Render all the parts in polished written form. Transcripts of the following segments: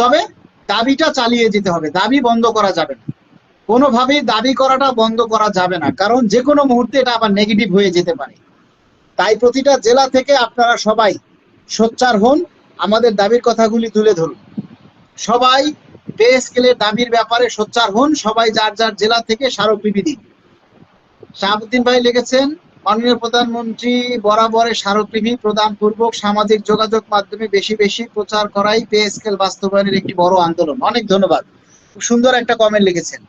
তবে দাবিটা চালিয়ে যেতে হবে, দাবি বন্ধ করা যাবে না, কোনোভাবেই দাবি করাটা বন্ধ করা যাবে না, কারণ যে কোনো মুহূর্তে এটা আবার নেগেটিভ হয়ে যেতে পারে। তাই প্রতিটা জেলা থেকে আপনারা সবাই সোচ্চার হন, আমাদের দাবির কথাগুলি তুলে ধরুন। সবাই পে স্কেলের দাবির ব্যাপারে সোচ্চার হন, সবাই যার যার জেলা থেকে স্মারকলিপি দিন। শাহাবুদ্দিন ভাই লিখেছেন, মাননীয় প্রধানমন্ত্রী বরাবরের স্মারকলিপি প্রদান পূর্বক সামাজিক যোগাযোগ মাধ্যমে বেশি বেশি প্রচার করাই পে স্কেল বাস্তবায়নের একটি বড় আন্দোলন। অনেক ধন্যবাদ, খুব সুন্দর একটা কমেন্ট লিখেছেন।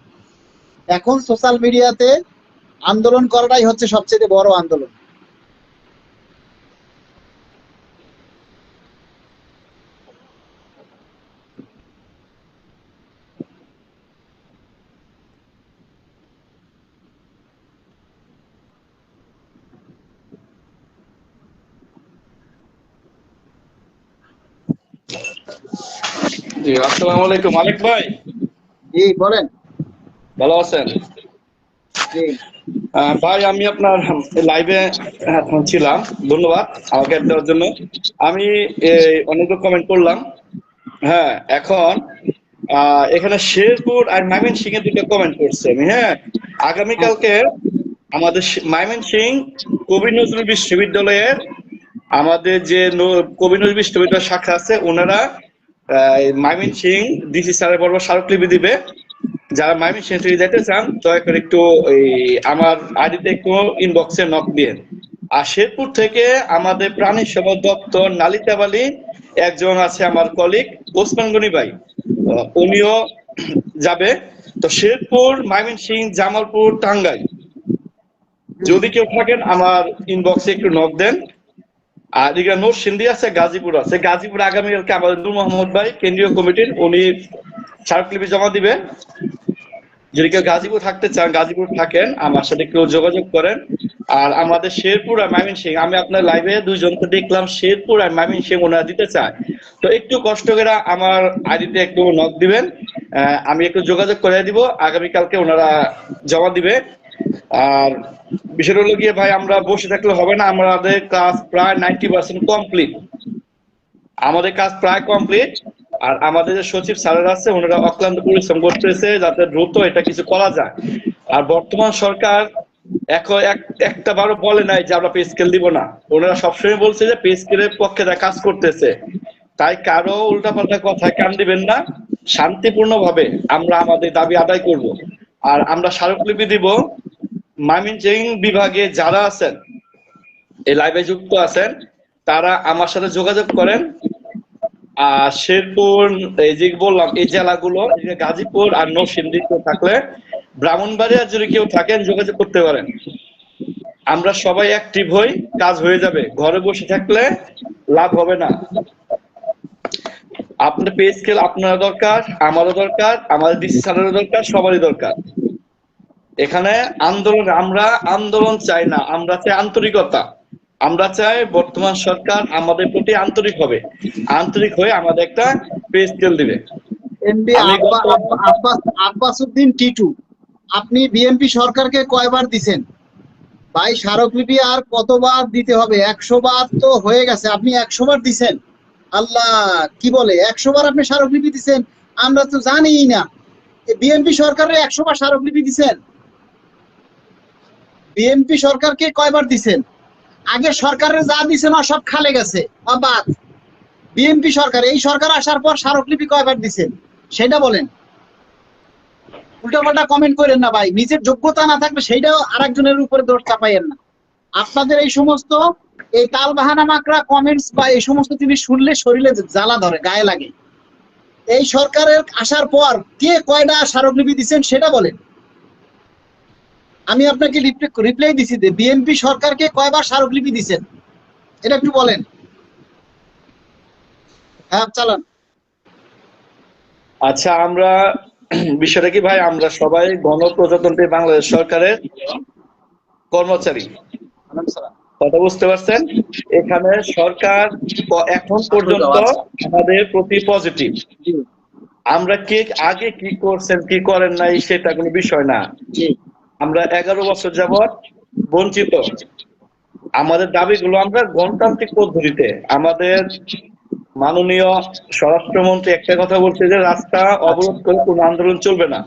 এখন সোশ্যাল মিডিয়াতে আন্দোলন করাটাই হচ্ছে সবচেয়ে বড় আন্দোলন। জি, আসসালামু আলাইকুম মালিক ভাই। জি বলেন। ভালো আছেন? জি ভাই আমি আপনার লাইভে ছিলাম, ধন্যবাদ আমাকে দেওয়ার জন্য। আমি অনেক কমেন্ট করলাম। হ্যাঁ, এখন এখানে শেরপুর আর ময়মনসিংহ এর দুটো কমেন্ট করছে আমি। হ্যাঁ, আগামীকালকে আমাদের ময়মনসিংহ কবি নজরুল বিশ্ববিদ্যালয়ের আমাদের যে কবি নজরুল বিশ্ববিদ্যালয় শাখা আছে, ওনারা ময়মনসিংহ ডিসি স্যারের বরাবর স্মারকলিপি দিবে। যারা ময়মনসিংহ থেকে যেতে চান দয়া করে একটু আমার আইডিতে একটু ইনবক্সে নক দিন। আর শেরপুর থেকে আমাদের প্রাণী সম্পদ দপ্তর নালিতাবালি একজন আছে আমার কলিগ ওসমান গনি ভাই, উনিও যাবে। তো শেরপুর, ময়মনসিংহ, জামালপুর, টাঙ্গাইল যদি কেউ থাকেন আমার ইনবক্সে একটু নক দেন। আর এদিকে নরসিংদী আছে, গাজীপুর আছে। গাজীপুর আগামীকালকে আমাদের নূর মোহাম্মদ ভাই কেন্দ্রীয় কমিটির উনি স্মারকলিপি জমা দিবেন। যদি কেউ গাজীপুর থাকতে চান, গাজীপুর থাকেন, আমার সাথে কেউ যোগাযোগ করেন। আর আমাদের শেরপুর আর ময়মনসিংহ, আমি আপনার লাইভে দুইজনকে দেখলাম শেরপুর আর ময়মনসিংহ ওনারা দিতে চায়। তো একটু কষ্ট করে আমার আইডিতে একটু নক দিবেন, আমি একটু যোগাযোগ করে দিব। আগামীকালকে ওনারা জমা দিবে। আর বিষয়টা হলো গিয়ে ভাই, আমরা বসে থাকলে হবে না, আমাদের কাজ প্রায় 90% কমপ্লিট। আমাদের কাজ প্রায় কমপ্লিট। আর আমাদের যে সচিব স্যারেরা আছে ওনারা অক্লান্ত পরিশ্রম করতেছে যাতে দ্রুত এটা কিছু করা যায়। আর বর্তমান সরকার একটা বারও বলে নাই যে আমরা পে স্কেল দিব না। ওনারা সবসময় বলছে যে পে স্কেলের পক্ষে তারা কাজ করতেছে। তাই কারো উল্টাপাল্টা কথায় কান দিবেন না, শান্তিপূর্ণ ভাবে আমরা আমাদের দাবি আদায় করব। আর আমরা স্মারকলিপি দিব। ময়মনসিংহ বিভাগে যারা আছেন, এই লাইভে যুক্ত আছেন, তারা আমার সাথে যোগাযোগ করেন। আর শেরপুর, এই যে বললাম এই জেলাগুলো, গাজীপুর আর নরসিংদী থাকলে, ব্রাহ্মণবাড়িয়া যদি কেউ থাকেন যোগাযোগ করতে পারেন। আমরা সবাই অ্যাক্টিভ হই, কাজ হয়ে যাবে। ঘরে বসে থাকলে লাভ হবে না। আপনার পে স্কেল আপনার দরকার, আমারও দরকার, আমাদের ডিসি স্যারেরও দরকার, সবারই দরকার। এখানে আন্দোলন, আমরা আন্দোলন চাই না, আমরা চাই আন্তরিকতা। আমরা চাই বর্তমান সরকার আমাদের প্রতি আন্তরিক হবে, আন্তরিক হয়ে আমাদের একটা পে স্কেল দিবে। এমপি আব্বাসউদ্দিন টিটু, আপনি বিএনপি সরকারকে কয়বার দিছেন ভাই স্মারকলিপি? আর কতবার দিতে হবে? 100 বার তো হয়ে গেছে, আপনি 100 বার দিছেন। আল্লাহ, কি বলে 100 বার আপনি স্মারকলিপি দিছেন? আমরা তো জানিই না। বিএনপি সরকারের 100 বার স্মারকলিপি দিছেন? বিএনপি সরকারকে কয়বার দিছেন? আগে সরকারের যা দিছেন সব খালে গেছে, বাদ। বিএনপি সরকার, এই সরকার আসার পর স্মারকলিপি কয়বার দিছেন সেটা বলেন। উল্টাপাল্টা কমেন্ট করেন না ভাই, নিজের যোগ্যতা না থাকলে সেইটাও আরেকজনের উপরে দোষ চাপাইয়েন না। আপনাদের এই সমস্ত এই তাল বাহানা মাকড়া কমেন্টস বা এই সমস্ত জিনিস শুনলে শরীরে জ্বালা ধরে, গায়ে লাগে। এই সরকারের আসার পর কে কয়টা স্মারকলিপি দিচ্ছেন সেটা বলেন। আমি আপনাকে রিপ্লাই দিছি যে বিএনপি সরকারকে কয়বার স্মারকলিপি দিচ্ছেন এটা একটু বলেন। হ্যাঁ চালান। আচ্ছা, আমরা বিষয়টা কি ভাই, আমরা সবাই গণপ্রজাতন্ত্রী বাংলাদেশ সরকারের কর্মচারী, কথা বুঝতে পারছেন? এখানে সরকার এখন পর্যন্ত আমাদের প্রতি পজিটিভ। আমরা কে আগে কি করছেন কি করেন নাই সেটা কোনো বিষয় না। আমরা 11 বছর যাবৎ বঞ্চিত। আমাদের দাবিগুলো আমরা গণতান্ত্রিক পদ্ধতিতে, আমাদের মাননীয় স্বরাষ্ট্রমন্ত্রী একটা কথা বলছে যে রাস্তা অবরোধ করে কোনো আন্দোলন চলবে না।